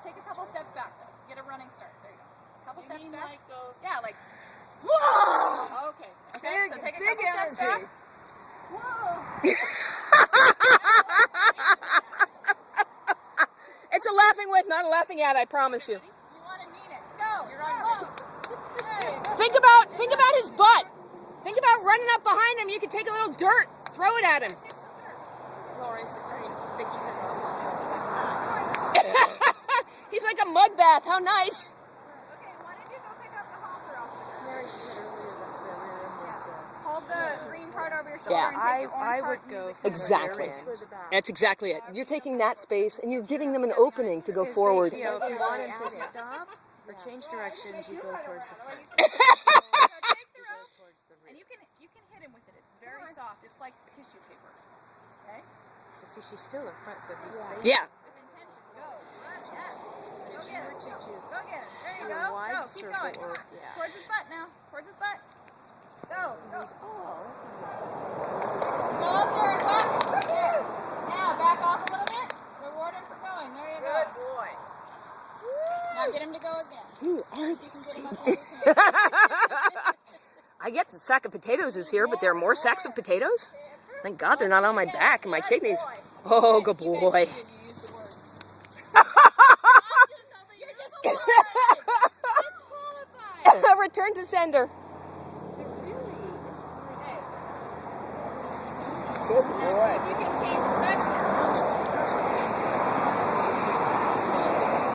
Take a couple steps back, though. Get a running start. There you go. Couple steps back. Like go... Yeah, like... Whoa! Okay. Okay, so take a couple steps back. Whoa! It's a laughing with, not a laughing at, I promise you. You want to mean it. Go! You're on. Think about his butt. Think about running up behind him. You could take a little dirt, throw it at him. He's like a mud bath. How nice. Okay, why don't you go pick up the halter off the Hold the green part over your shoulder and take the orange part. Go exactly. That's exactly it. You're taking that space and you're giving them an opening to go forward. If you want him to stop or change directions, you go towards the front. And you can hit him with it. It's very soft. It's like tissue paper. Okay? See, she's still in front, so he's Yeah. With intention. Go. Run. Yes. Go get him. Go get him. There you go. Wide Go. Keep going. circle. Yeah. Towards his butt now. Towards his butt. Go. Go. Go up there and back. There. Now back off a little bit. Reward him for going. There you go. Good boy. Now get him to go again. Who are You these can get him up people? I get the sack of potatoes is here, but there are more sacks of potatoes? Thank God they're not on my back and my kidneys. Oh, good boy. Return to sender. Good boy.